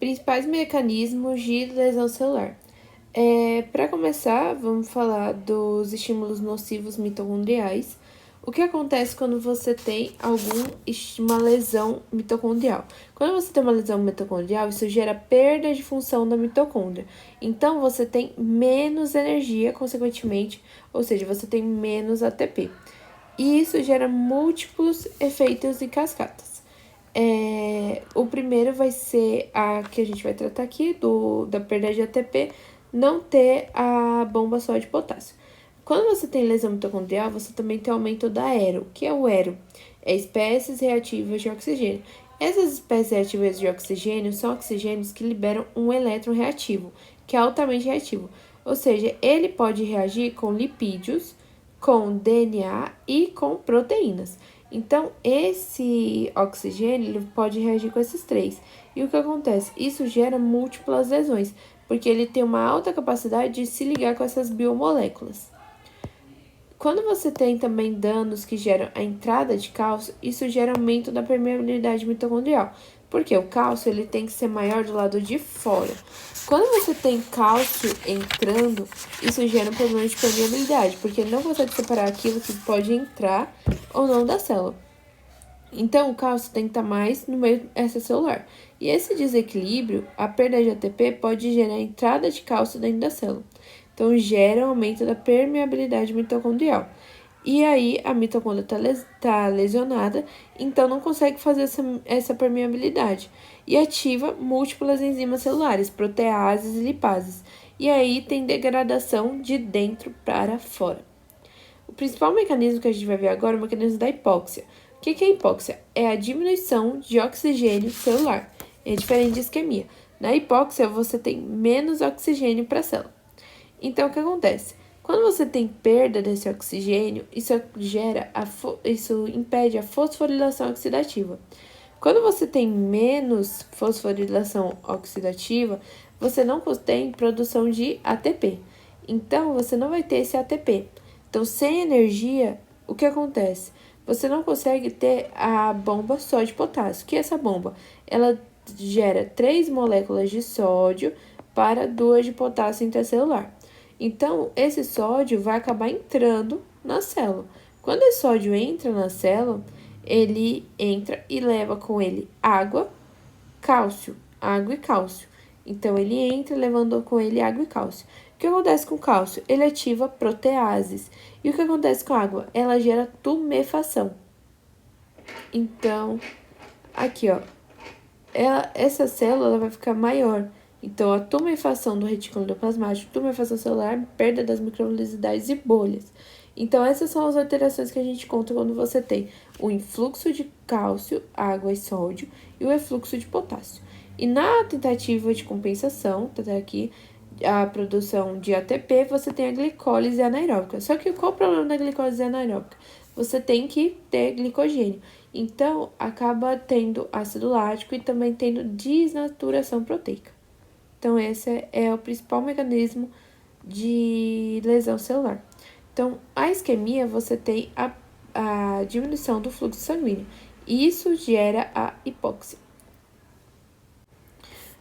Principais mecanismos de lesão celular. Para começar, vamos falar dos estímulos nocivos mitocondriais. O que acontece quando você tem uma lesão mitocondrial? Quando você tem uma lesão mitocondrial, isso gera perda de função da mitocôndria. Então, você tem menos energia, consequentemente, ou seja, você tem menos ATP. E isso gera múltiplos efeitos em cascatas. O primeiro vai ser a que a gente vai tratar aqui, da perda de ATP, não ter a bomba só de potássio. Quando você tem lesão mitocondrial, você também tem aumento da aero. O que é o aero? É espécies reativas de oxigênio. Essas espécies reativas de oxigênio são oxigênios que liberam um elétron reativo, que é altamente reativo. Ou seja, ele pode reagir com lipídios, com DNA e com proteínas. Então, esse oxigênio ele pode reagir com esses três. E o que acontece? Isso gera múltiplas lesões, porque ele tem uma alta capacidade de se ligar com essas biomoléculas. Quando você tem também danos que geram a entrada de cálcio, isso gera aumento da permeabilidade mitocondrial, porque o cálcio ele tem que ser maior do lado de fora. Quando você tem cálcio entrando, isso gera um problema de permeabilidade, porque ele não consegue separar aquilo que pode entrar ou não da célula. Então, o cálcio tem que estar mais no meio extracelular. E esse desequilíbrio, a perda de ATP pode gerar a entrada de cálcio dentro da célula. Então, gera um aumento da permeabilidade mitocondrial. E aí, a mitocôndria está lesionada, então não consegue fazer essa permeabilidade. E ativa múltiplas enzimas celulares, proteases e lipases. E aí, tem degradação de dentro para fora. O principal mecanismo que a gente vai ver agora é o mecanismo da hipóxia. O que é hipóxia? É a diminuição de oxigênio celular. É diferente de isquemia. Na hipóxia, você tem menos oxigênio para a célula. Então, o que acontece? Quando você tem perda desse oxigênio, isso impede a fosforilação oxidativa. Quando você tem menos fosforilação oxidativa, você não tem produção de ATP. Então, você não vai ter esse ATP. Então, sem energia, o que acontece? Você não consegue ter a bomba só de potássio. Que é essa bomba? Ela gera 3 moléculas de sódio para 2 de potássio intercelular. Então, esse sódio vai acabar entrando na célula. Quando esse sódio entra na célula, ele entra e leva com ele água e cálcio. Então, ele entra levando com ele água e cálcio. O que acontece com o cálcio? Ele ativa proteases. E o que acontece com a água? Ela gera tumefação. Então, aqui, ó, essa célula vai ficar maior. Então, a tumefação do retículo endoplasmático, tumefação celular, perda das microvilosidades e bolhas. Então, essas são as alterações que a gente conta quando você tem o influxo de cálcio, água e sódio e o efluxo de potássio. E na tentativa de compensação, tá aqui, a produção de ATP, você tem a glicólise anaeróbica. Só que qual o problema da glicólise anaeróbica? Você tem que ter glicogênio. Então, acaba tendo ácido lático e também tendo desnaturação proteica. Então, esse é o principal mecanismo de lesão celular. Então, a isquemia, você tem a diminuição do fluxo sanguíneo. E isso gera a hipóxia.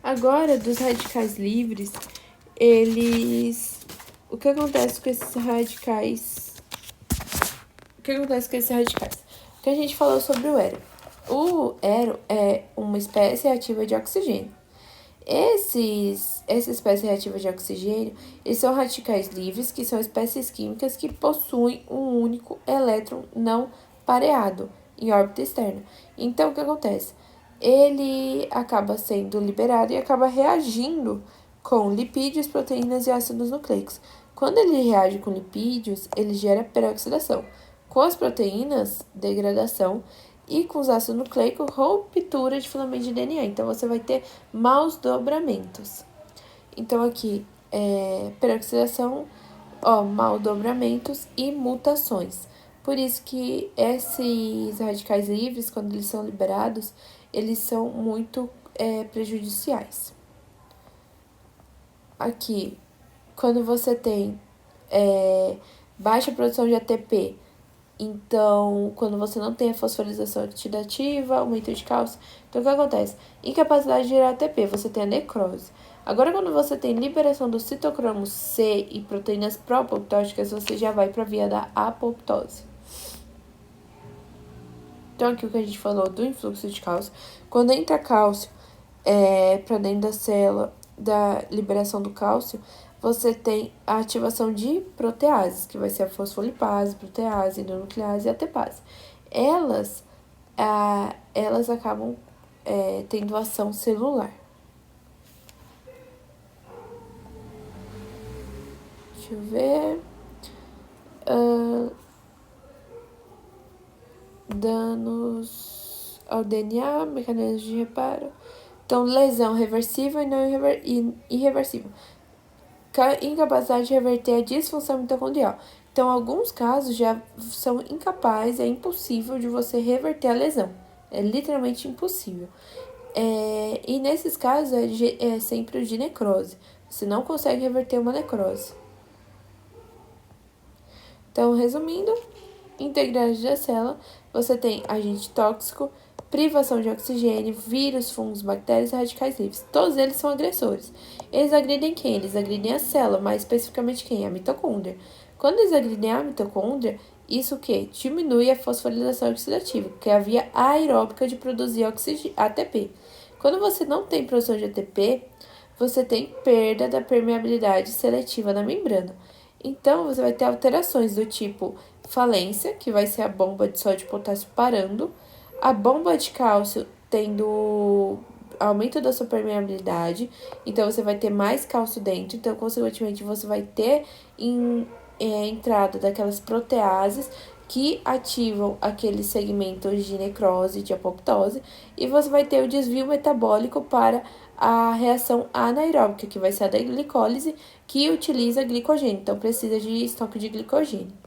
Agora, dos radicais livres, O que acontece com esses radicais? O que a gente falou sobre o hero. O hero é uma espécie reativa de oxigênio. Essa espécie reativa de oxigênio, eles são radicais livres, que são espécies químicas que possuem um único elétron não pareado em órbita externa. Então, o que acontece? Ele acaba sendo liberado e acaba reagindo com lipídios, proteínas e ácidos nucleicos. Quando ele reage com lipídios, ele gera peroxidação. Com as proteínas, degradação. E com os ácidos nucleicos, ruptura de filamento de DNA. Então, você vai ter maus dobramentos. Então, aqui, peroxidação, maus dobramentos e mutações. Por isso que esses radicais livres, quando eles são liberados, eles são muito prejudiciais. Aqui, quando você tem baixa produção de ATP, Então, quando você não tem a fosforilação oxidativa, aumento de cálcio, então o que acontece? Incapacidade de gerar ATP, você tem a necrose. Agora, quando você tem liberação do citocromo C e proteínas pró-apoptóticas, você já vai para a via da apoptose. Então, aqui o que a gente falou do influxo de cálcio. Quando entra cálcio para dentro da célula, da liberação do cálcio, você tem a ativação de proteases, que vai ser a fosfolipase, protease, endonuclease e a tepase. Elas acabam tendo ação celular. Deixa eu ver. Danos ao DNA, mecanismos de reparo. Então, lesão reversível e não irreversível. Incapacidade de reverter a disfunção mitocondrial. Então, alguns casos já são incapazes, é impossível de você reverter a lesão. É literalmente impossível. E nesses casos é sempre o de necrose. Você não consegue reverter uma necrose. Então, resumindo, integridade da célula, você tem agente tóxico, privação de oxigênio, vírus, fungos, bactérias e radicais livres. Todos eles são agressores. Eles agridem quem? Eles agridem a célula, mais especificamente quem? A mitocôndria. Quando eles agridem a mitocôndria, isso o quê? Diminui a fosforilação oxidativa, que é a via aeróbica de produzir ATP. Quando você não tem produção de ATP, você tem perda da permeabilidade seletiva da membrana. Então, você vai ter alterações do tipo falência, que vai ser a bomba de sódio e potássio parando, a bomba de cálcio tendo aumento da sua permeabilidade, então você vai ter mais cálcio dentro, então, consequentemente, você vai ter entrada daquelas proteases que ativam aqueles segmentos de necrose, de apoptose, e você vai ter o desvio metabólico para a reação anaeróbica, que vai ser a da glicólise, que utiliza glicogênio, então precisa de estoque de glicogênio.